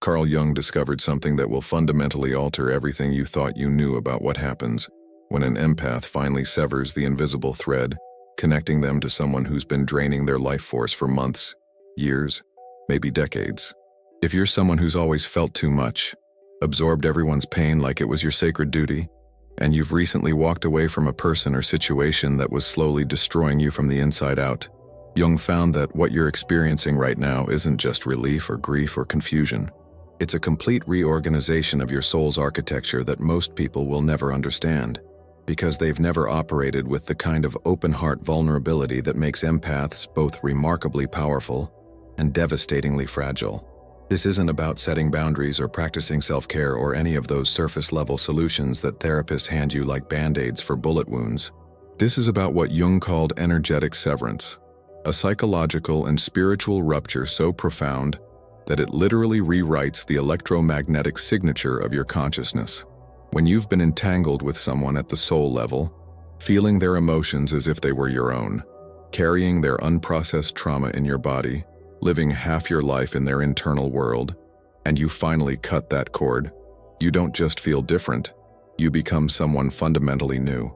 Carl Jung discovered something that will fundamentally alter everything you thought you knew about what happens when an empath finally severs the invisible thread, connecting them to someone who's been draining their life force for months, years, maybe decades. If you're someone who's always felt too much, absorbed everyone's pain like it was your sacred duty, and you've recently walked away from a person or situation that was slowly destroying you from the inside out, Jung found that what you're experiencing right now isn't just relief or grief or confusion. It's a complete reorganization of your soul's architecture that most people will never understand, because they've never operated with the kind of open-heart vulnerability that makes empaths both remarkably powerful and devastatingly fragile. This isn't about setting boundaries or practicing self-care or any of those surface-level solutions that therapists hand you like band-aids for bullet wounds. This is about what Jung called energetic severance, a psychological and spiritual rupture so profound that it literally rewrites the electromagnetic signature of your consciousness. When you've been entangled with someone at the soul level, feeling their emotions as if they were your own, carrying their unprocessed trauma in your body, living half your life in their internal world, and you finally cut that cord, you don't just feel different, you become someone fundamentally new.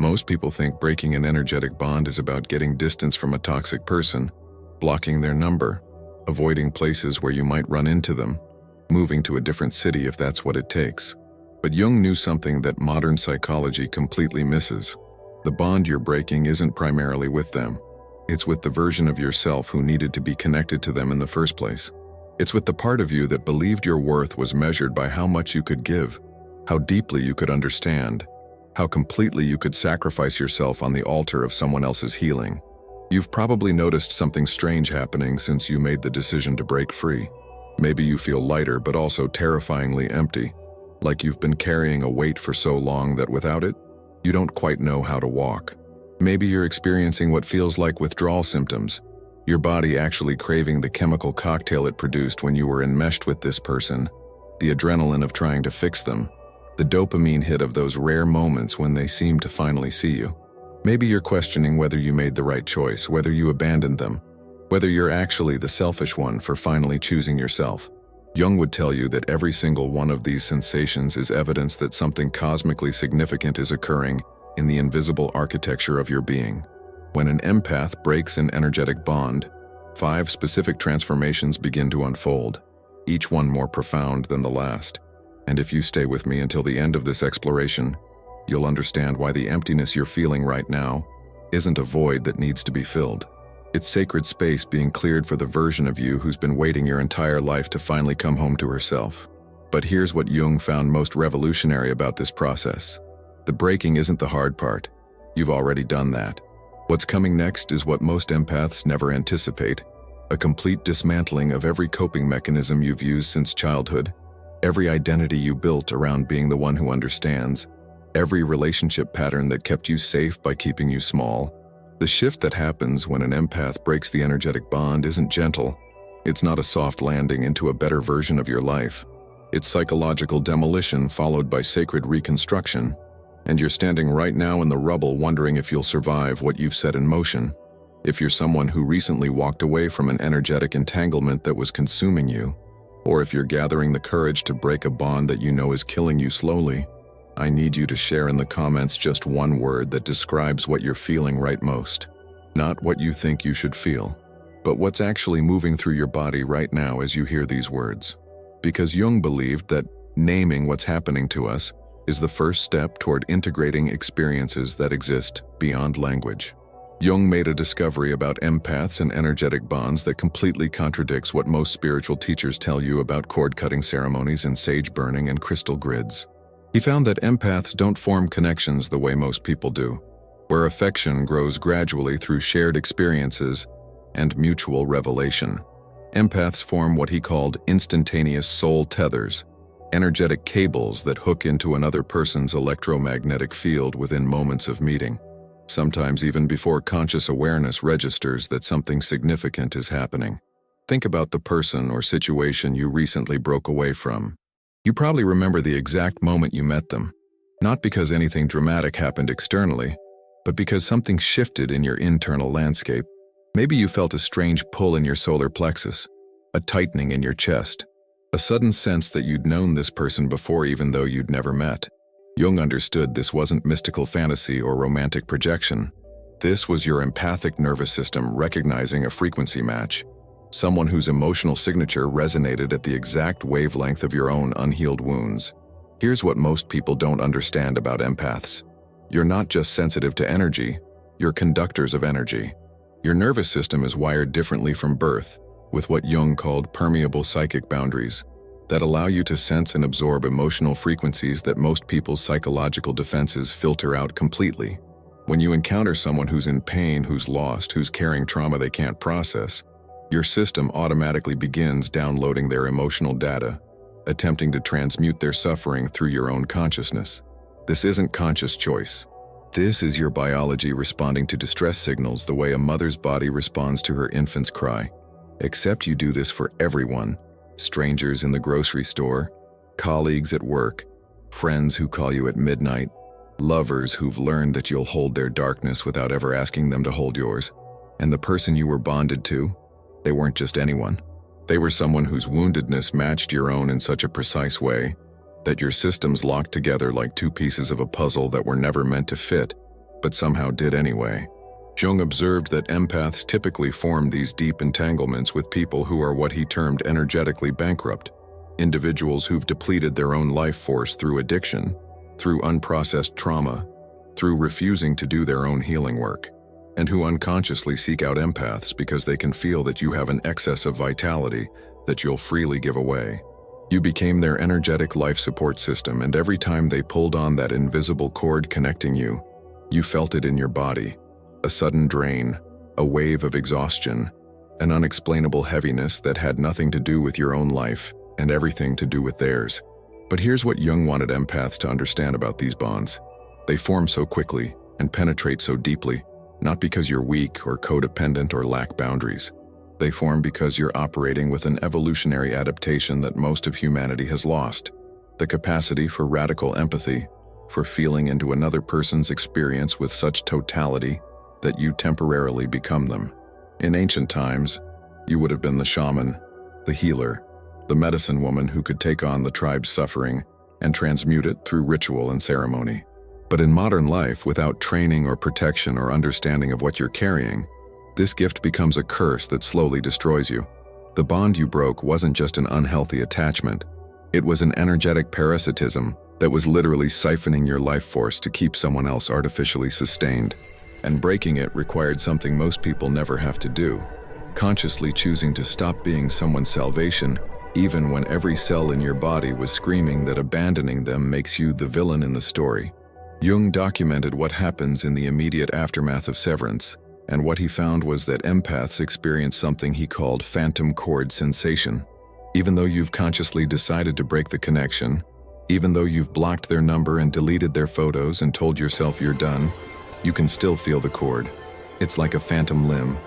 Most people think breaking an energetic bond is about getting distance from a toxic person, blocking their number, avoiding places where you might run into them, moving to a different city if that's what it takes. But Jung knew something that modern psychology completely misses. The bond you're breaking isn't primarily with them. It's with the version of yourself who needed to be connected to them in the first place. It's with the part of you that believed your worth was measured by how much you could give, how deeply you could understand, how completely you could sacrifice yourself on the altar of someone else's healing. You've probably noticed something strange happening since you made the decision to break free. Maybe you feel lighter but also terrifyingly empty, like you've been carrying a weight for so long that without it, you don't quite know how to walk. Maybe you're experiencing what feels like withdrawal symptoms, your body actually craving the chemical cocktail it produced when you were enmeshed with this person, the adrenaline of trying to fix them, the dopamine hit of those rare moments when they seem to finally see you. Maybe you're questioning whether you made the right choice, whether you abandoned them, whether you're actually the selfish one for finally choosing yourself. Jung would tell you that every single one of these sensations is evidence that something cosmically significant is occurring in the invisible architecture of your being. When an empath breaks an energetic bond, 5 specific transformations begin to unfold, each one more profound than the last. And if you stay with me until the end of this exploration, you'll understand why the emptiness you're feeling right now isn't a void that needs to be filled. It's sacred space being cleared for the version of you who's been waiting your entire life to finally come home to herself. But here's what Jung found most revolutionary about this process. The breaking isn't the hard part. You've already done that. What's coming next is what most empaths never anticipate: a complete dismantling of every coping mechanism you've used since childhood, every identity you built around being the one who understands, every relationship pattern that kept you safe by keeping you small. The shift that happens when an empath breaks the energetic bond isn't gentle. It's not a soft landing into a better version of your life. It's psychological demolition followed by sacred reconstruction. And you're standing right now in the rubble wondering if you'll survive what you've set in motion. If you're someone who recently walked away from an energetic entanglement that was consuming you, or if you're gathering the courage to break a bond that you know is killing you slowly, I need you to share in the comments just one word that describes what you're feeling right most. Not what you think you should feel, but what's actually moving through your body right now as you hear these words. Because Jung believed that naming what's happening to us is the first step toward integrating experiences that exist beyond language. Jung made a discovery about empaths and energetic bonds that completely contradicts what most spiritual teachers tell you about cord-cutting ceremonies and sage burning and crystal grids. He found that empaths don't form connections the way most people do, where affection grows gradually through shared experiences and mutual revelation. Empaths form what he called instantaneous soul tethers, energetic cables that hook into another person's electromagnetic field within moments of meeting, sometimes even before conscious awareness registers that something significant is happening. Think about the person or situation you recently broke away from. You probably remember the exact moment you met them, not because anything dramatic happened externally, but because something shifted in your internal landscape. Maybe you felt a strange pull in your solar plexus, a tightening in your chest, A sudden sense that you'd known this person before even though you'd never met. Jung understood this wasn't mystical fantasy or romantic projection. This was your empathic nervous system recognizing a frequency match. Someone whose emotional signature resonated at the exact wavelength of your own unhealed wounds. Here's what most people don't understand about empaths. You're not just sensitive to energy, you're conductors of energy. Your nervous system is wired differently from birth, with what Jung called permeable psychic boundaries, that allow you to sense and absorb emotional frequencies that most people's psychological defenses filter out completely. When you encounter someone who's in pain, who's lost, who's carrying trauma they can't process, your system automatically begins downloading their emotional data, attempting to transmute their suffering through your own consciousness. This isn't conscious choice. This is your biology responding to distress signals the way a mother's body responds to her infant's cry. Except you do this for everyone: strangers in the grocery store, colleagues at work, friends who call you at midnight, lovers who've learned that you'll hold their darkness without ever asking them to hold yours. And the person you were bonded to, they weren't just anyone. They were someone whose woundedness matched your own in such a precise way that your systems locked together like two pieces of a puzzle that were never meant to fit, but somehow did anyway. Jung observed that empaths typically form these deep entanglements with people who are what he termed energetically bankrupt, individuals who've depleted their own life force through addiction, through unprocessed trauma, through refusing to do their own healing work, and who unconsciously seek out empaths because they can feel that you have an excess of vitality that you'll freely give away. You became their energetic life support system, and every time they pulled on that invisible cord connecting you, you felt it in your body. A sudden drain, a wave of exhaustion, an unexplainable heaviness that had nothing to do with your own life and everything to do with theirs. But here's what Jung wanted empaths to understand about these bonds. They form so quickly and penetrate so deeply, not because you're weak or codependent or lack boundaries. They form because you're operating with an evolutionary adaptation that most of humanity has lost: the capacity for radical empathy, for feeling into another person's experience with such totality that you temporarily become them. In ancient times, you would have been the shaman, the healer, the medicine woman who could take on the tribe's suffering and transmute it through ritual and ceremony. But in modern life, without training or protection or understanding of what you're carrying, this gift becomes a curse that slowly destroys you. The bond you broke wasn't just an unhealthy attachment. It was an energetic parasitism that was literally siphoning your life force to keep someone else artificially sustained. And breaking it required something most people never have to do: consciously choosing to stop being someone's salvation, even when every cell in your body was screaming that abandoning them makes you the villain in the story. Jung documented what happens in the immediate aftermath of severance, and what he found was that empaths experience something he called phantom cord sensation. Even though you've consciously decided to break the connection, even though you've blocked their number and deleted their photos and told yourself you're done, you can still feel the cord. It's like a phantom limb,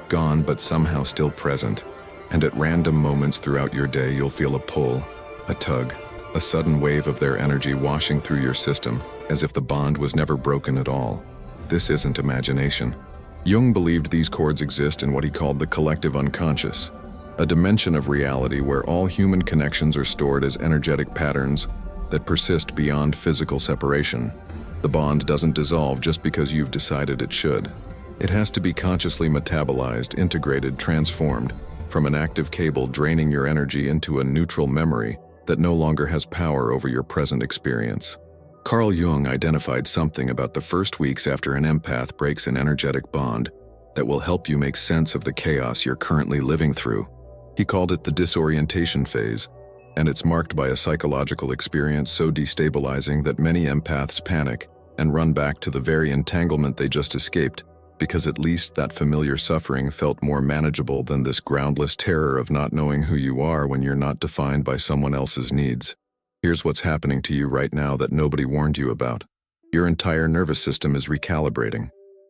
gone but somehow still present. And at random moments throughout your day, you'll feel a pull, a tug, a sudden wave of their energy washing through your system, as if the bond was never broken at all. This isn't imagination. Jung believed these cords exist in what he called the collective unconscious, a dimension of reality where all human connections are stored as energetic patterns that persist beyond physical separation. The bond doesn't dissolve just because you've decided it should. It has to be consciously metabolized, integrated, transformed, from an active cable draining your energy into a neutral memory that no longer has power over your present experience. Carl Jung identified something about the first weeks after an empath breaks an energetic bond that will help you make sense of the chaos you're currently living through. He called it the disorientation phase, and it's marked by a psychological experience so destabilizing that many empaths panic and run back to the very entanglement they just escaped, because at least that familiar suffering felt more manageable than this groundless terror of not knowing who you are when you're not defined by someone else's needs. Here's what's happening to you right now that nobody warned you about. Your entire nervous system is recalibrating.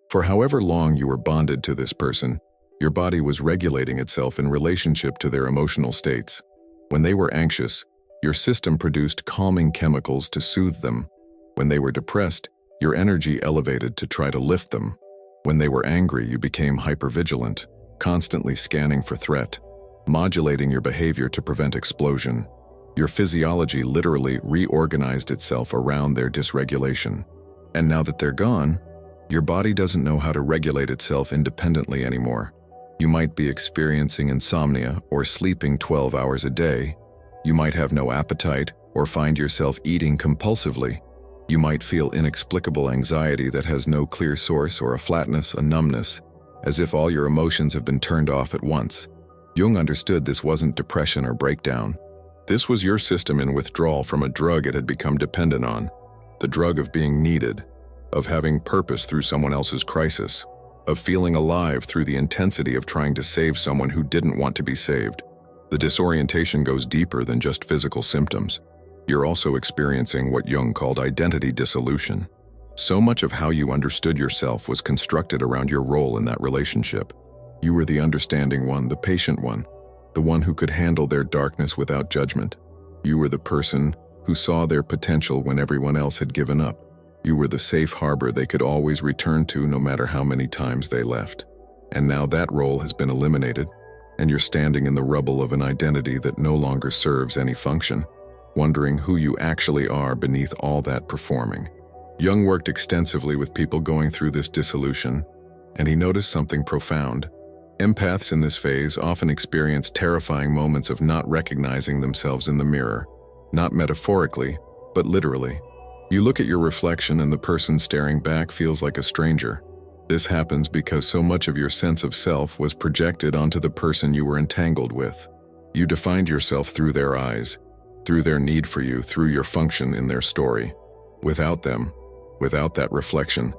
For however long you were bonded to this person, your body was regulating itself in relationship to their emotional states. When they were anxious, your system produced calming chemicals to soothe them. When they were depressed, your energy elevated to try to lift them. When they were angry, you became hypervigilant, constantly scanning for threat. modulating your behavior to prevent explosion. Your physiology literally reorganized itself around their dysregulation. And now that they're gone, your body doesn't know how to regulate itself independently anymore. You might be experiencing insomnia or sleeping 12 hours a day. You might have no appetite or find yourself eating compulsively. You might feel inexplicable anxiety that has no clear source, or a flatness, a numbness, as if all your emotions have been turned off at once. Jung understood this wasn't depression or breakdown. This was your system in withdrawal from a drug it had become dependent on. The drug of being needed, of having purpose through someone else's crisis, of feeling alive through the intensity of trying to save someone who didn't want to be saved. The disorientation goes deeper than just physical symptoms. You're also experiencing what Jung called identity dissolution. So much of how you understood yourself was constructed around your role in that relationship. You were the understanding one, the patient one, the one who could handle their darkness without judgment. You were the person who saw their potential when everyone else had given up. You were the safe harbor they could always return to no matter how many times they left. And now that role has been eliminated, and you're standing in the rubble of an identity that no longer serves any function, wondering who you actually are beneath all that performing. Jung worked extensively with people going through this dissolution, and he noticed something profound. Empaths in this phase often experience terrifying moments of not recognizing themselves in the mirror, not metaphorically, but literally. You look at your reflection and the person staring back feels like a stranger. This happens because so much of your sense of self was projected onto the person you were entangled with. You defined yourself through their eyes, through their need for you, through your function in their story. Without them, without that reflection,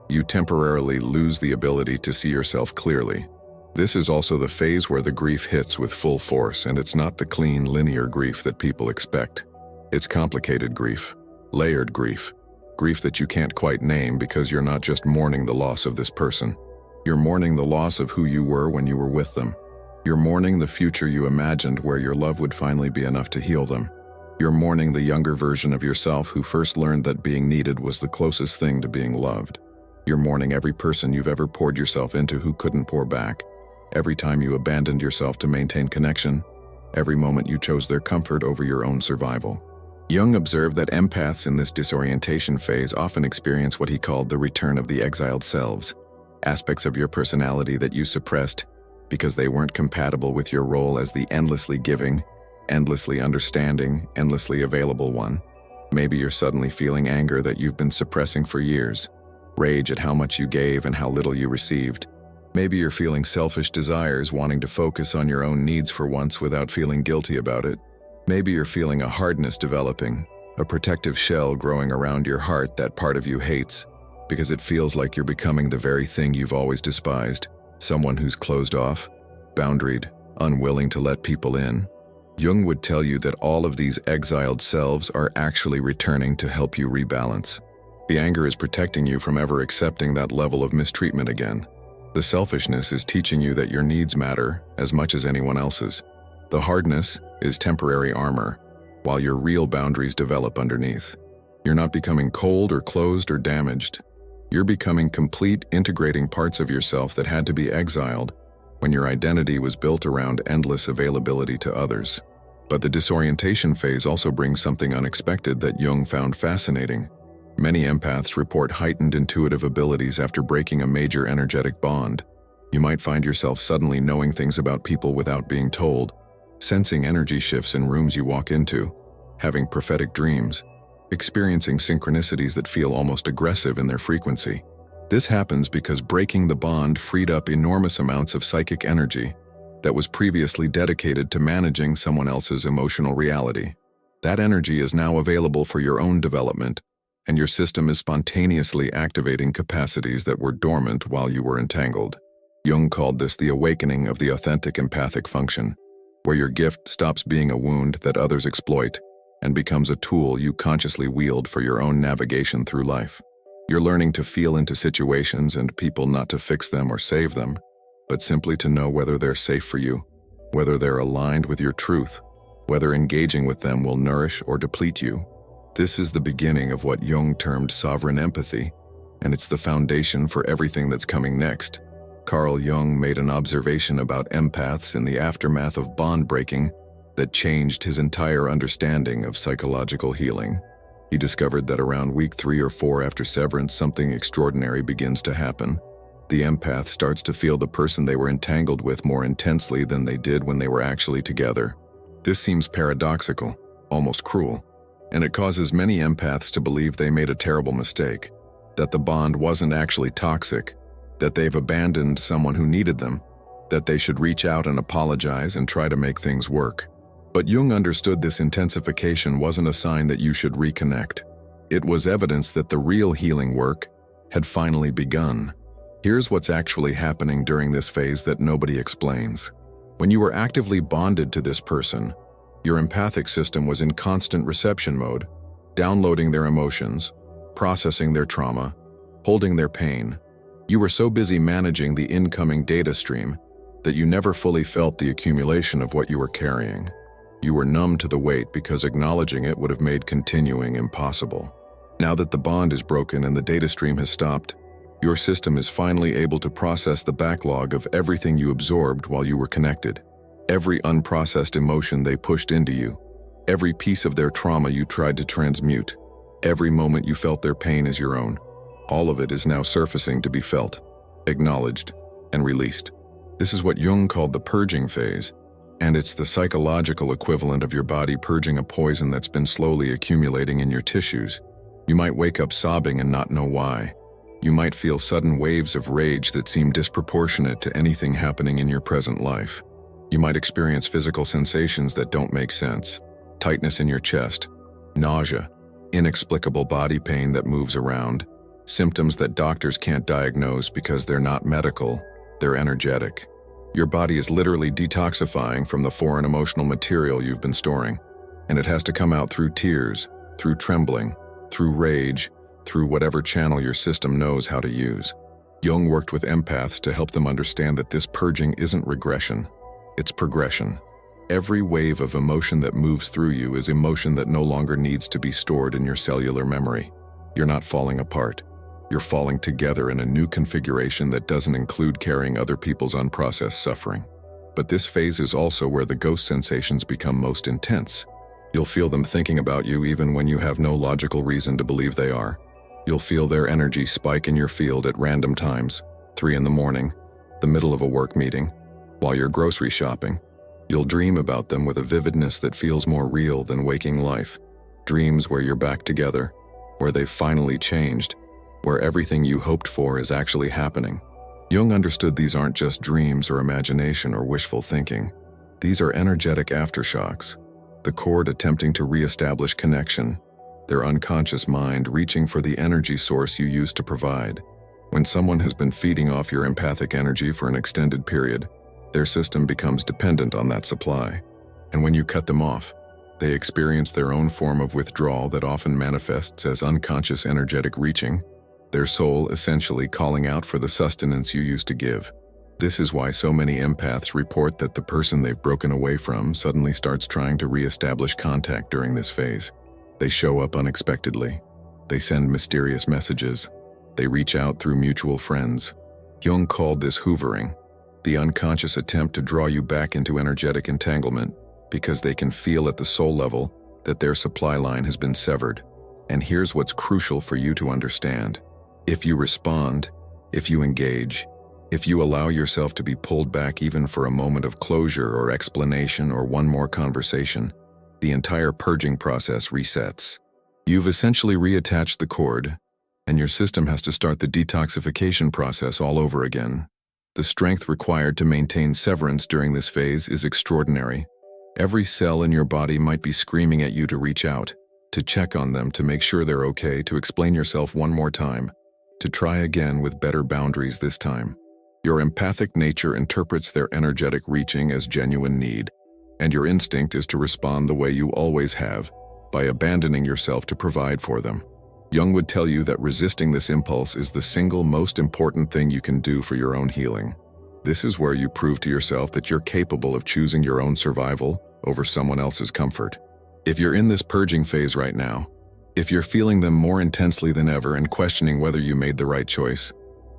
you temporarily lose the ability to see yourself clearly. This is also the phase where the grief hits with full force, and it's not the clean, linear grief that people expect. It's complicated grief, layered grief, grief that you can't quite name because you're not just mourning the loss of this person. You're mourning the loss of who you were when you were with them. You're mourning the future you imagined where your love would finally be enough to heal them. You're mourning the younger version of yourself who first learned that being needed was the closest thing to being loved. You're mourning every person you've ever poured yourself into who couldn't pour back. Every time you abandoned yourself to maintain connection, every moment you chose their comfort over your own survival. Jung observed that empaths in this disorientation phase often experience what he called the return of the exiled selves, aspects of your personality that you suppressed because they weren't compatible with your role as the endlessly giving, endlessly understanding, endlessly available one. Maybe you're suddenly feeling anger that you've been suppressing for years, rage at how much you gave and how little you received. Maybe you're feeling selfish desires, wanting to focus on your own needs for once without feeling guilty about it. Maybe you're feeling a hardness developing, a protective shell growing around your heart that part of you hates, because it feels like you're becoming the very thing you've always despised, someone who's closed off, boundaried, unwilling to let people in. Jung would tell you that all of these exiled selves are actually returning to help you rebalance. The anger is protecting you from ever accepting that level of mistreatment again. The selfishness is teaching you that your needs matter as much as anyone else's. The hardness is temporary armor, while your real boundaries develop underneath. You're not becoming cold or closed or damaged. You're becoming complete, integrating parts of yourself that had to be exiled when your identity was built around endless availability to others. But the disorientation phase also brings something unexpected that Jung found fascinating. Many empaths report heightened intuitive abilities after breaking a major energetic bond. You might find yourself suddenly knowing things about people without being told, sensing energy shifts in rooms you walk into, having prophetic dreams, experiencing synchronicities that feel almost aggressive in their frequency. This happens because breaking the bond freed up enormous amounts of psychic energy that was previously dedicated to managing someone else's emotional reality. That energy is now available for your own development, and your system is spontaneously activating capacities that were dormant while you were entangled. Jung called this the awakening of the authentic empathic function, where your gift stops being a wound that others exploit and becomes a tool you consciously wield for your own navigation through life. You're learning to feel into situations and people, not to fix them or save them, but simply to know whether they're safe for you, whether they're aligned with your truth, whether engaging with them will nourish or deplete you. This is the beginning of what Jung termed sovereign empathy, and it's the foundation for everything that's coming next. Carl Jung made an observation about empaths in the aftermath of bond breaking that changed his entire understanding of psychological healing. He discovered that around week 3 or 4 after severance, something extraordinary begins to happen. The empath starts to feel the person they were entangled with more intensely than they did when they were actually together. This seems paradoxical, almost cruel, and it causes many empaths to believe they made a terrible mistake, that the bond wasn't actually toxic, that they've abandoned someone who needed them, that they should reach out and apologize and try to make things work. But Jung understood this intensification wasn't a sign that you should reconnect. It was evidence that the real healing work had finally begun. Here's what's actually happening during this phase that nobody explains. When you were actively bonded to this person, your empathic system was in constant reception mode, downloading their emotions, processing their trauma, holding their pain. You were so busy managing the incoming data stream that you never fully felt the accumulation of what you were carrying. You were numb to the weight because acknowledging it would have made continuing impossible. Now that the bond is broken and the data stream has stopped, your system is finally able to process the backlog of everything you absorbed while you were connected. Every unprocessed emotion they pushed into you, every piece of their trauma you tried to transmute, every moment you felt their pain as your own. All of it is now surfacing to be felt, acknowledged, and released. This is what Jung called the purging phase, and it's the psychological equivalent of your body purging a poison that's been slowly accumulating in your tissues. You might wake up sobbing and not know why. You might feel sudden waves of rage that seem disproportionate to anything happening in your present life. You might experience physical sensations that don't make sense, tightness in your chest, nausea, inexplicable body pain that moves around, symptoms that doctors can't diagnose because they're not medical, they're energetic. Your body is literally detoxifying from the foreign emotional material you've been storing, and it has to come out through tears, through trembling, through rage, through whatever channel your system knows how to use. Jung worked with empaths to help them understand that this purging isn't regression, it's progression. Every wave of emotion that moves through you is emotion that no longer needs to be stored in your cellular memory. You're not falling apart. You're falling together in a new configuration that doesn't include carrying other people's unprocessed suffering. But this phase is also where the ghost sensations become most intense. You'll feel them thinking about you even when you have no logical reason to believe they are. You'll feel their energy spike in your field at random times, 3 in the morning, the middle of a work meeting, while you're grocery shopping. You'll dream about them with a vividness that feels more real than waking life. Dreams where you're back together, where they've finally changed, where everything you hoped for is actually happening. Jung understood these aren't just dreams or imagination or wishful thinking. These are energetic aftershocks, the cord attempting to reestablish connection, their unconscious mind reaching for the energy source you used to provide. When someone has been feeding off your empathic energy for an extended period, their system becomes dependent on that supply. And when you cut them off, they experience their own form of withdrawal that often manifests as unconscious energetic reaching, their soul essentially calling out for the sustenance you used to give. This is why so many empaths report that the person they've broken away from suddenly starts trying to reestablish contact during this phase. They show up unexpectedly. They send mysterious messages. They reach out through mutual friends. Jung called this hoovering, the unconscious attempt to draw you back into energetic entanglement because they can feel at the soul level that their supply line has been severed. And here's what's crucial for you to understand. If you respond, if you engage, if you allow yourself to be pulled back even for a moment of closure or explanation or one more conversation, the entire purging process resets. You've essentially reattached the cord, and your system has to start the detoxification process all over again. The strength required to maintain severance during this phase is extraordinary. Every cell in your body might be screaming at you to reach out, to check on them, to make sure they're okay, to explain yourself one more time, to try again with better boundaries this time. Your empathic nature interprets their energetic reaching as genuine need, and your instinct is to respond the way you always have, by abandoning yourself to provide for them. Jung would tell you that resisting this impulse is the single most important thing you can do for your own healing. This is where you prove to yourself that you're capable of choosing your own survival over someone else's comfort. If you're in this purging phase right now, if you're feeling them more intensely than ever and questioning whether you made the right choice,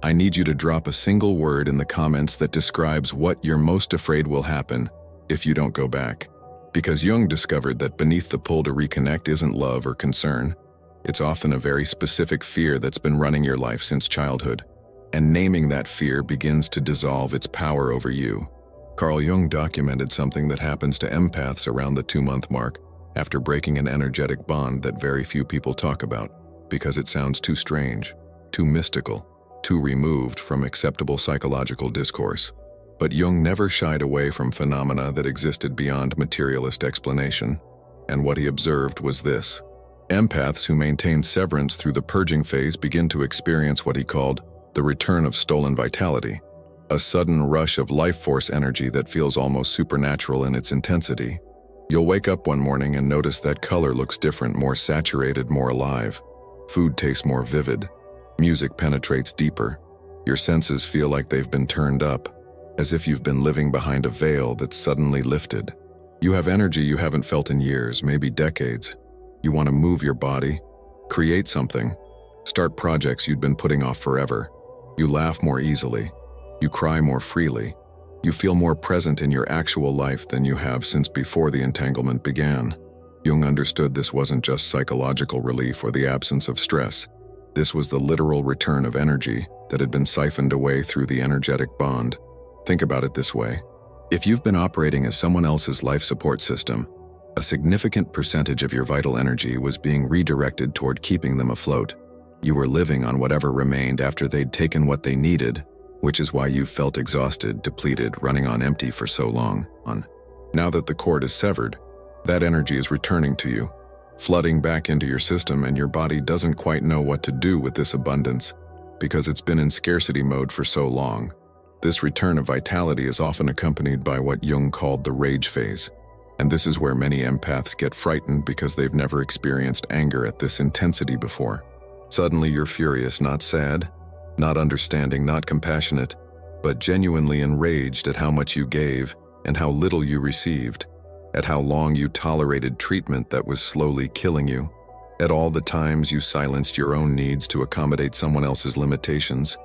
I need you to drop a single word in the comments that describes what you're most afraid will happen if you don't go back. Because Jung discovered that beneath the pull to reconnect isn't love or concern. It's often a very specific fear that's been running your life since childhood. And naming that fear begins to dissolve its power over you. Carl Jung documented something that happens to empaths around the 2-month mark after breaking an energetic bond that very few people talk about, because it sounds too strange, too mystical, too removed from acceptable psychological discourse. But Jung never shied away from phenomena that existed beyond materialist explanation, and what he observed was this. Empaths who maintain severance through the purging phase begin to experience what he called the return of stolen vitality, a sudden rush of life force energy that feels almost supernatural in its intensity. You'll wake up one morning and notice that color looks different, more saturated, more alive. Food tastes more vivid. Music penetrates deeper. Your senses feel like they've been turned up, as if you've been living behind a veil that's suddenly lifted. You have energy you haven't felt in years, maybe decades. You want to move your body, create something, start projects you'd been putting off forever. You laugh more easily. You cry more freely. You feel more present in your actual life than you have since before the entanglement began. Jung understood this wasn't just psychological relief or the absence of stress. This was the literal return of energy that had been siphoned away through the energetic bond. Think about it this way. If you've been operating as someone else's life support system, a significant percentage of your vital energy was being redirected toward keeping them afloat. You were living on whatever remained after they'd taken what they needed, which is why you felt exhausted, depleted, running on empty for so long. Now that the cord is severed, that energy is returning to you, flooding back into your system, and your body doesn't quite know what to do with this abundance because it's been in scarcity mode for so long. This return of vitality is often accompanied by what Jung called the rage phase, and this is where many empaths get frightened because they've never experienced anger at this intensity before. Suddenly you're furious, not sad, not understanding, not compassionate, but genuinely enraged at how much you gave and how little you received, at how long you tolerated treatment that was slowly killing you, at all the times you silenced your own needs to accommodate someone else's limitations,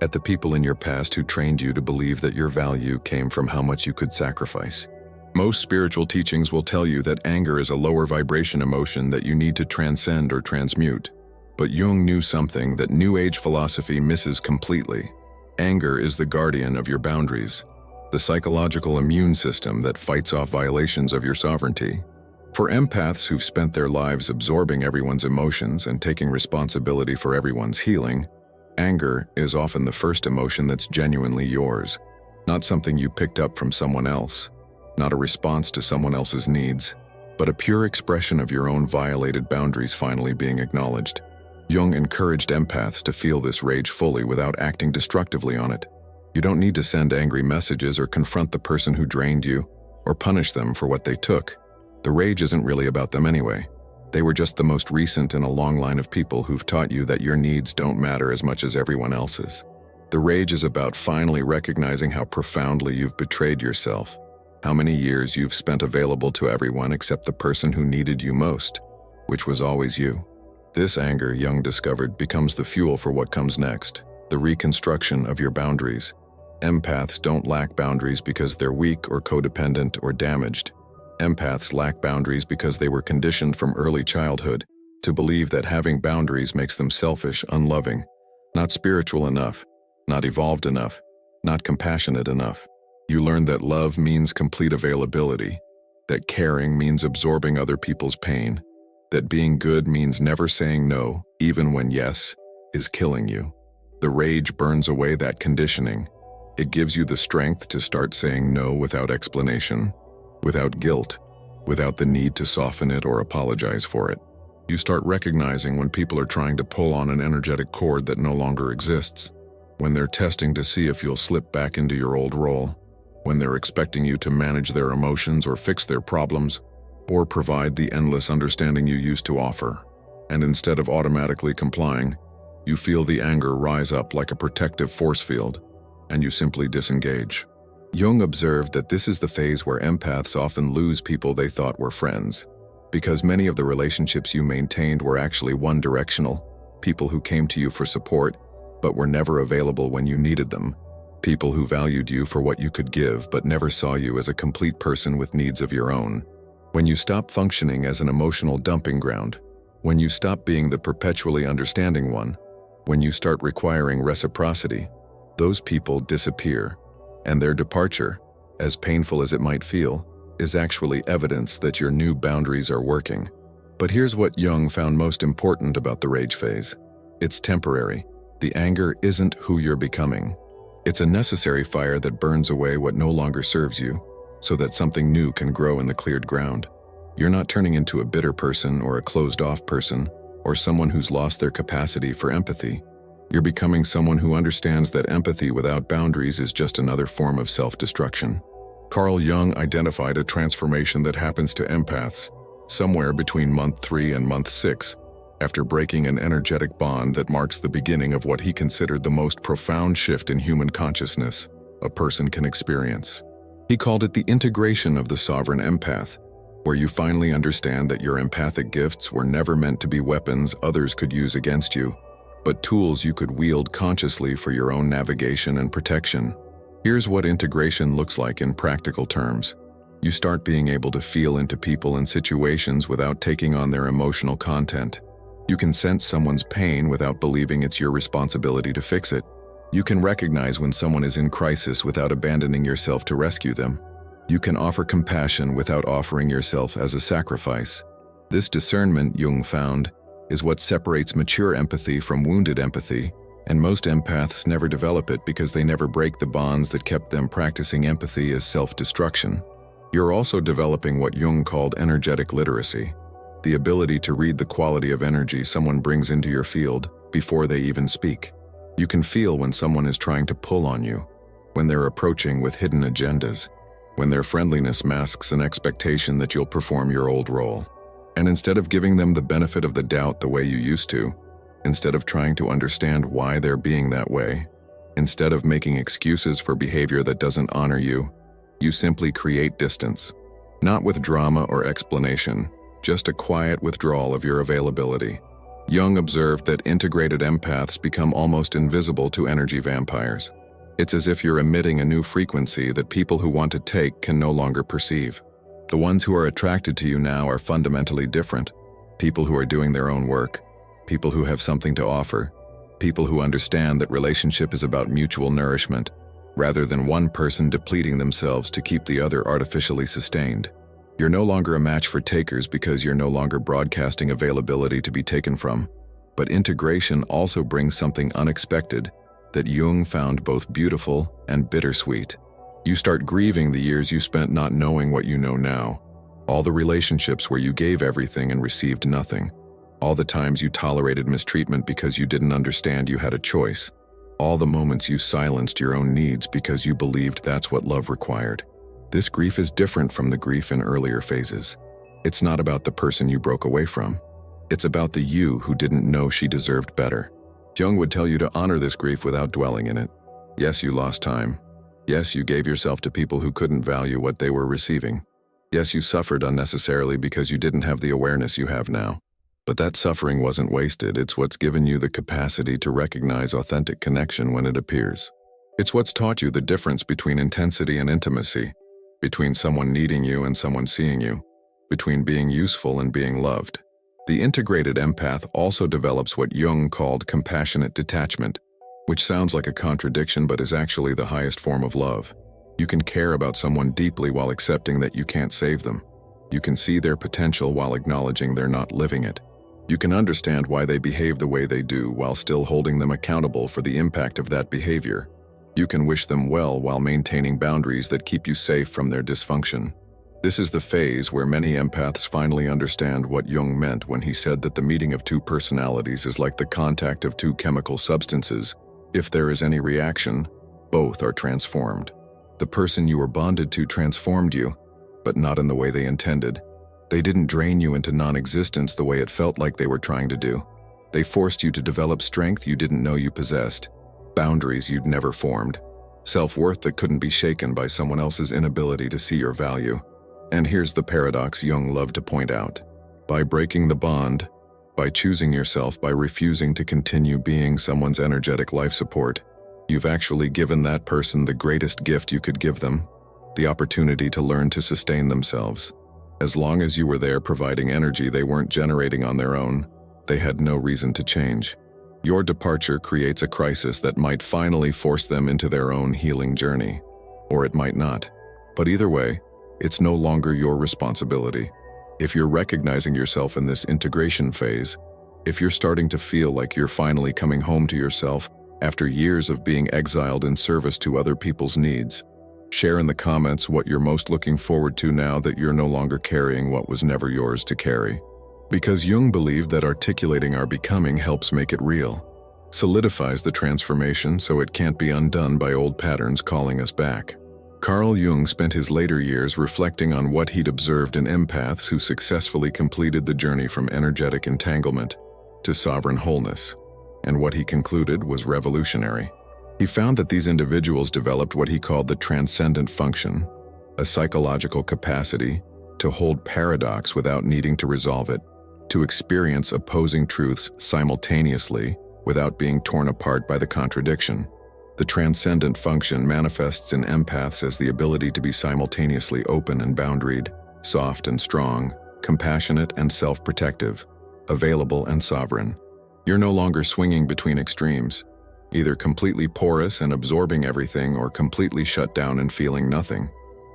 at the people in your past who trained you to believe that your value came from how much you could sacrifice. Most spiritual teachings will tell you that anger is a lower vibration emotion that you need to transcend or transmute. But Jung knew something that New Age philosophy misses completely. Anger is the guardian of your boundaries, the psychological immune system that fights off violations of your sovereignty. For empaths who've spent their lives absorbing everyone's emotions and taking responsibility for everyone's healing, anger is often the first emotion that's genuinely yours, not something you picked up from someone else, not a response to someone else's needs, but a pure expression of your own violated boundaries finally being acknowledged. Jung encouraged empaths to feel this rage fully without acting destructively on it. You don't need to send angry messages or confront the person who drained you or punish them for what they took. The rage isn't really about them anyway. They were just the most recent in a long line of people who've taught you that your needs don't matter as much as everyone else's. The rage is about finally recognizing how profoundly you've betrayed yourself, how many years you've spent available to everyone except the person who needed you most, which was always you. This anger, Jung discovered, becomes the fuel for what comes next, the reconstruction of your boundaries. Empaths don't lack boundaries because they're weak or codependent or damaged. Empaths lack boundaries because they were conditioned from early childhood to believe that having boundaries makes them selfish, unloving, not spiritual enough, not evolved enough, not compassionate enough. You learn that love means complete availability, that caring means absorbing other people's pain, that being good means never saying no, even when yes is killing you. The rage burns away that conditioning. It gives you the strength to start saying no without explanation, without guilt, without the need to soften it or apologize for it. You start recognizing when people are trying to pull on an energetic cord that no longer exists, when they're testing to see if you'll slip back into your old role, when they're expecting you to manage their emotions or fix their problems, or provide the endless understanding you used to offer. And instead of automatically complying, you feel the anger rise up like a protective force field, and you simply disengage. Jung observed that this is the phase where empaths often lose people they thought were friends, because many of the relationships you maintained were actually one-directional, people who came to you for support, but were never available when you needed them. People who valued you for what you could give but never saw you as a complete person with needs of your own. When you stop functioning as an emotional dumping ground, when you stop being the perpetually understanding one, when you start requiring reciprocity, those people disappear, and their departure, as painful as it might feel, is actually evidence that your new boundaries are working. But here's what Jung found most important about the rage phase. It's temporary. The anger isn't who you're becoming. It's a necessary fire that burns away what no longer serves you, so that something new can grow in the cleared ground. You're not turning into a bitter person or a closed-off person, or someone who's lost their capacity for empathy. You're becoming someone who understands that empathy without boundaries is just another form of self-destruction. Carl Jung identified a transformation that happens to empaths somewhere between month 3 and month 6, after breaking an energetic bond that marks the beginning of what he considered the most profound shift in human consciousness a person can experience. He called it the integration of the sovereign empath, where you finally understand that your empathic gifts were never meant to be weapons others could use against you, but tools you could wield consciously for your own navigation and protection. Here's what integration looks like in practical terms. You start being able to feel into people and situations without taking on their emotional content. You can sense someone's pain without believing it's your responsibility to fix it. You can recognize when someone is in crisis without abandoning yourself to rescue them. You can offer compassion without offering yourself as a sacrifice. This discernment, Jung found, is what separates mature empathy from wounded empathy, and most empaths never develop it because they never break the bonds that kept them practicing empathy as self-destruction. You're also developing what Jung called energetic literacy, the ability to read the quality of energy someone brings into your field before they even speak. You can feel when someone is trying to pull on you, when they're approaching with hidden agendas, when their friendliness masks an expectation that you'll perform your old role. And instead of giving them the benefit of the doubt the way you used to, instead of trying to understand why they're being that way, instead of making excuses for behavior that doesn't honor you, you simply create distance. Not with drama or explanation, just a quiet withdrawal of your availability. Jung observed that integrated empaths become almost invisible to energy vampires. It's as if you're emitting a new frequency that people who want to take can no longer perceive. The ones who are attracted to you now are fundamentally different. People who are doing their own work, people who have something to offer, people who understand that relationship is about mutual nourishment, rather than one person depleting themselves to keep the other artificially sustained. You're no longer a match for takers because you're no longer broadcasting availability to be taken from. But integration also brings something unexpected that Jung found both beautiful and bittersweet. You start grieving the years you spent not knowing what you know now. All the relationships where you gave everything and received nothing. All the times you tolerated mistreatment because you didn't understand you had a choice. All the moments you silenced your own needs because you believed that's what love required. This grief is different from the grief in earlier phases. It's not about the person you broke away from. It's about the you who didn't know she deserved better. Jung would tell you to honor this grief without dwelling in it. Yes, you lost time. Yes, you gave yourself to people who couldn't value what they were receiving. Yes, you suffered unnecessarily because you didn't have the awareness you have now. But that suffering wasn't wasted. It's what's given you the capacity to recognize authentic connection when it appears. It's what's taught you the difference between intensity and intimacy, between someone needing you and someone seeing you, between being useful and being loved. The integrated empath also develops what Jung called compassionate detachment, which sounds like a contradiction but is actually the highest form of love. You can care about someone deeply while accepting that you can't save them. You can see their potential while acknowledging they're not living it. You can understand why they behave the way they do while still holding them accountable for the impact of that behavior. You can wish them well while maintaining boundaries that keep you safe from their dysfunction. This is the phase where many empaths finally understand what Jung meant when he said that the meeting of two personalities is like the contact of two chemical substances. If there is any reaction, both are transformed. The person you were bonded to transformed you, but not in the way they intended. They didn't drain you into non-existence the way it felt like they were trying to do. They forced you to develop strength you didn't know you possessed, boundaries you'd never formed, self-worth that couldn't be shaken by someone else's inability to see your value. And here's the paradox Jung loved to point out. By breaking the bond, By choosing yourself, by refusing to continue being someone's energetic life support, you've actually given that person the greatest gift you could give them, the opportunity to learn to sustain themselves. As long as you were there providing energy they weren't generating on their own, they had no reason to change. Your departure creates a crisis that might finally force them into their own healing journey. Or it might not. But either way, it's no longer your responsibility. If you're recognizing yourself in this integration phase, if you're starting to feel like you're finally coming home to yourself after years of being exiled in service to other people's needs, share in the comments what you're most looking forward to now that you're no longer carrying what was never yours to carry. Because Jung believed that articulating our becoming helps make it real, solidifies the transformation so it can't be undone by old patterns calling us back. Carl Jung spent his later years reflecting on what he'd observed in empaths who successfully completed the journey from energetic entanglement to sovereign wholeness, and what he concluded was revolutionary. He found that these individuals developed what he called the transcendent function, a psychological capacity to hold paradox without needing to resolve it, to experience opposing truths simultaneously without being torn apart by the contradiction. The transcendent function manifests in empaths as the ability to be simultaneously open and boundaried, soft and strong, compassionate and self-protective, available and sovereign. You're no longer swinging between extremes, either completely porous and absorbing everything or completely shut down and feeling nothing.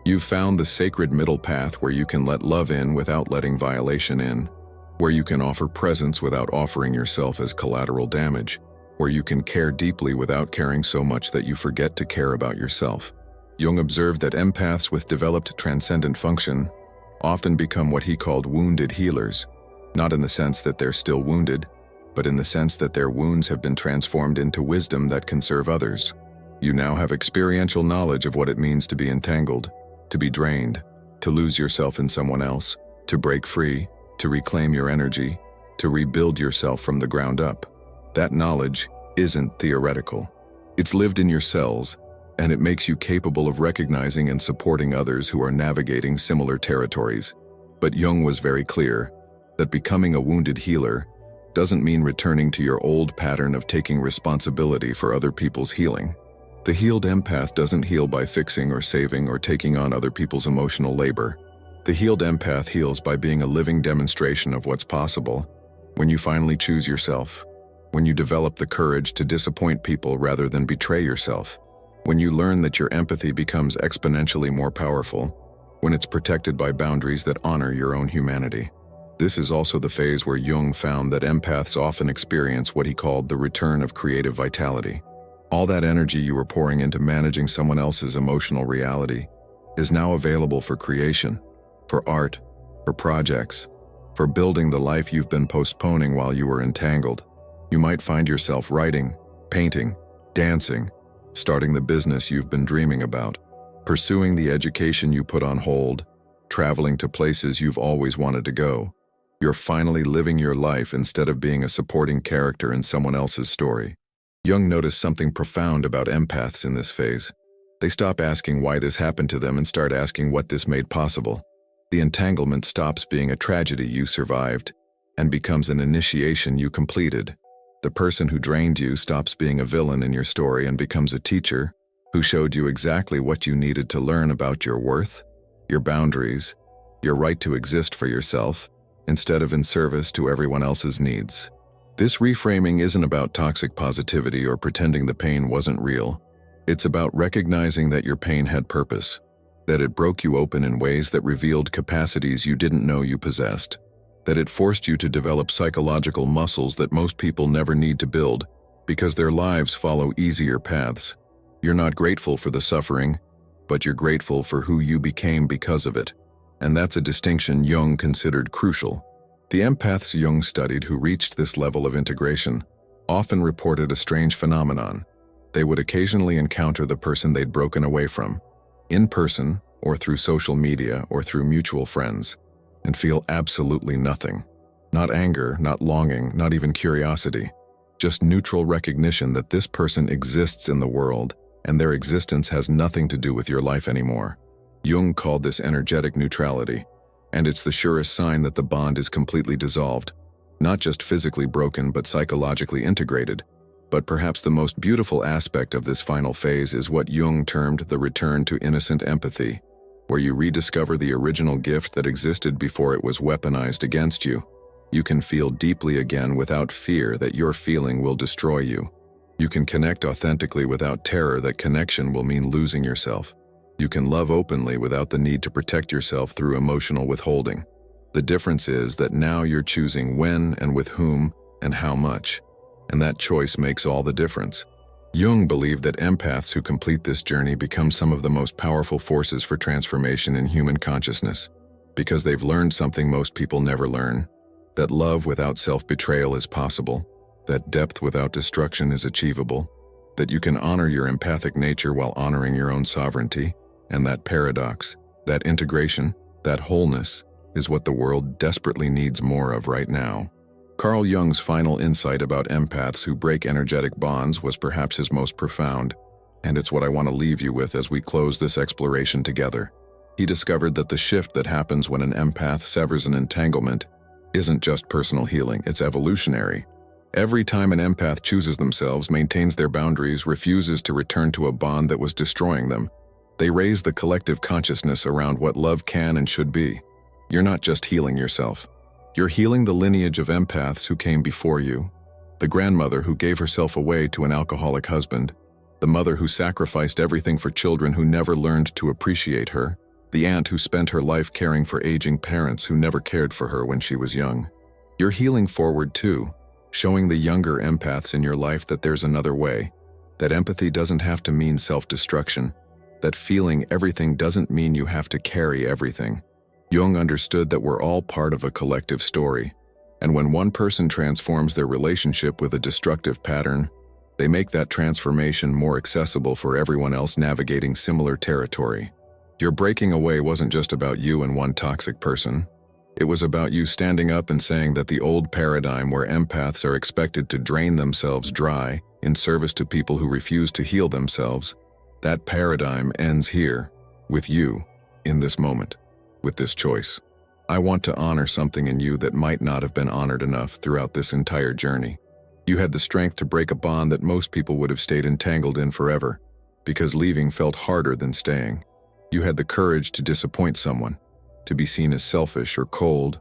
You've found the sacred middle path where you can let love in without letting violation in, where you can offer presence without offering yourself as collateral damage, where you can care deeply without caring so much that you forget to care about yourself. Jung observed that empaths with developed transcendent function often become what he called wounded healers, not in the sense that they're still wounded, but in the sense that their wounds have been transformed into wisdom that can serve others. You now have experiential knowledge of what it means to be entangled, to be drained, to lose yourself in someone else, to break free, to reclaim your energy, to rebuild yourself from the ground up. That knowledge isn't theoretical. It's lived in your cells, and it makes you capable of recognizing and supporting others who are navigating similar territories. But Jung was very clear that becoming a wounded healer doesn't mean returning to your old pattern of taking responsibility for other people's healing. The healed empath doesn't heal by fixing or saving or taking on other people's emotional labor. The healed empath heals by being a living demonstration of what's possible when you finally choose yourself, when you develop the courage to disappoint people rather than betray yourself, when you learn that your empathy becomes exponentially more powerful, when it's protected by boundaries that honor your own humanity. This is also the phase where Jung found that empaths often experience what he called the return of creative vitality. All that energy you were pouring into managing someone else's emotional reality is now available for creation, for art, for projects, for building the life you've been postponing while you were entangled. You might find yourself writing, painting, dancing, starting the business you've been dreaming about, pursuing the education you put on hold, traveling to places you've always wanted to go. You're finally living your life instead of being a supporting character in someone else's story. Jung noticed something profound about empaths in this phase. They stop asking why this happened to them and start asking what this made possible. The entanglement stops being a tragedy you survived and becomes an initiation you completed. The person who drained you stops being a villain in your story and becomes a teacher who showed you exactly what you needed to learn about your worth, your boundaries, your right to exist for yourself, instead of in service to everyone else's needs. This reframing isn't about toxic positivity or pretending the pain wasn't real. It's about recognizing that your pain had purpose, that it broke you open in ways that revealed capacities you didn't know you possessed, that it forced you to develop psychological muscles that most people never need to build because their lives follow easier paths. You're not grateful for the suffering, but you're grateful for who you became because of it. And that's a distinction Jung considered crucial. The empaths Jung studied who reached this level of integration often reported a strange phenomenon. They would occasionally encounter the person they'd broken away from, in person or through social media or through mutual friends, and feel absolutely nothing. Not anger, not longing, not even curiosity. Just neutral recognition that this person exists in the world and their existence has nothing to do with your life anymore. Jung called this energetic neutrality, and it's the surest sign that the bond is completely dissolved. Not just physically broken but psychologically integrated. But perhaps the most beautiful aspect of this final phase is what Jung termed the return to innocent empathy, where you rediscover the original gift that existed before it was weaponized against you. You can feel deeply again without fear that your feeling will destroy you. You can connect authentically without terror that connection will mean losing yourself. You can love openly without the need to protect yourself through emotional withholding. The difference is that now you're choosing when and with whom and how much, and that choice makes all the difference. Jung believed that empaths who complete this journey become some of the most powerful forces for transformation in human consciousness, because they've learned something most people never learn: that love without self-betrayal is possible, that depth without destruction is achievable, that you can honor your empathic nature while honoring your own sovereignty, and that paradox, that integration, that wholeness, is what the world desperately needs more of right now. Carl Jung's final insight about empaths who break energetic bonds was perhaps his most profound, and it's what I want to leave you with as we close this exploration together. He discovered that the shift that happens when an empath severs an entanglement isn't just personal healing, it's evolutionary. Every time an empath chooses themselves, maintains their boundaries, refuses to return to a bond that was destroying them, they raise the collective consciousness around what love can and should be. You're not just healing yourself. You're healing the lineage of empaths who came before you. The grandmother who gave herself away to an alcoholic husband. The mother who sacrificed everything for children who never learned to appreciate her. The aunt who spent her life caring for aging parents who never cared for her when she was young. You're healing forward too, showing the younger empaths in your life that there's another way, that empathy doesn't have to mean self-destruction, that feeling everything doesn't mean you have to carry everything. Jung understood that we're all part of a collective story, and when one person transforms their relationship with a destructive pattern, they make that transformation more accessible for everyone else navigating similar territory. Your breaking away wasn't just about you and one toxic person. It was about you standing up and saying that the old paradigm where empaths are expected to drain themselves dry in service to people who refuse to heal themselves, that paradigm ends here, with you, in this moment. With this choice. I want to honor something in you that might not have been honored enough throughout this entire journey. You had the strength to break a bond that most people would have stayed entangled in forever, because leaving felt harder than staying. You had the courage to disappoint someone, to be seen as selfish or cold,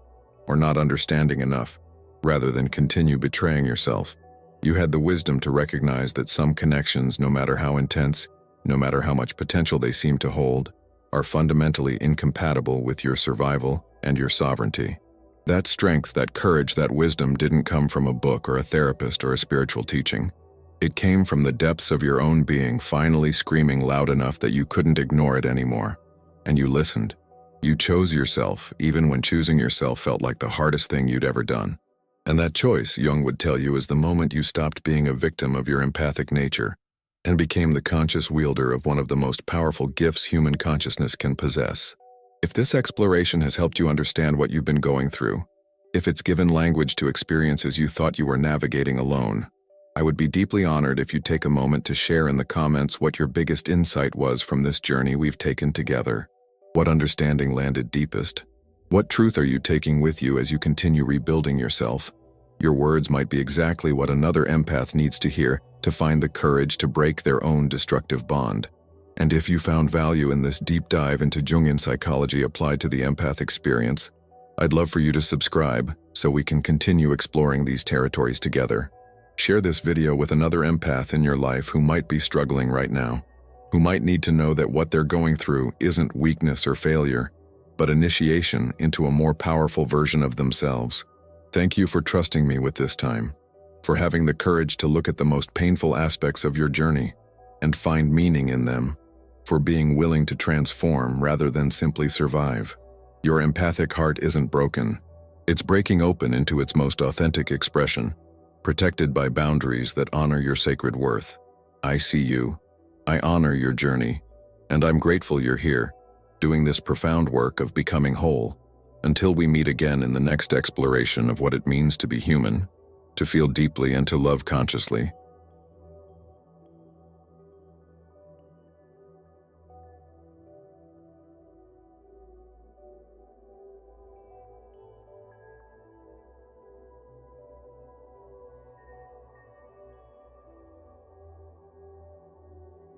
or not understanding enough, rather than continue betraying yourself. You had the wisdom to recognize that some connections, no matter how intense, no matter how much potential they seem to hold, are fundamentally incompatible with your survival and your sovereignty. That strength, that courage, that wisdom didn't come from a book or a therapist or a spiritual teaching. It came from the depths of your own being finally screaming loud enough that you couldn't ignore it anymore. And you listened. You chose yourself, even when choosing yourself felt like the hardest thing you'd ever done. And that choice, Jung would tell you, is the moment you stopped being a victim of your empathic nature and became the conscious wielder of one of the most powerful gifts human consciousness can possess. If this exploration has helped you understand what you've been going through, if it's given language to experiences you thought you were navigating alone, I would be deeply honored if you'd take a moment to share in the comments what your biggest insight was from this journey we've taken together. What understanding landed deepest? What truth are you taking with you as you continue rebuilding yourself? Your words might be exactly what another empath needs to hear to find the courage to break their own destructive bond. And if you found value in this deep dive into Jungian psychology applied to the empath experience, I'd love for you to subscribe so we can continue exploring these territories together. Share this video with another empath in your life who might be struggling right now, who might need to know that what they're going through isn't weakness or failure, but initiation into a more powerful version of themselves. Thank you for trusting me with this time, for having the courage to look at the most painful aspects of your journey and find meaning in them, for being willing to transform rather than simply survive. Your empathic heart isn't broken. It's breaking open into its most authentic expression, protected by boundaries that honor your sacred worth. I see you, I honor your journey, and I'm grateful you're here, doing this profound work of becoming whole. Until we meet again in the next exploration of what it means to be human, to feel deeply and to love consciously,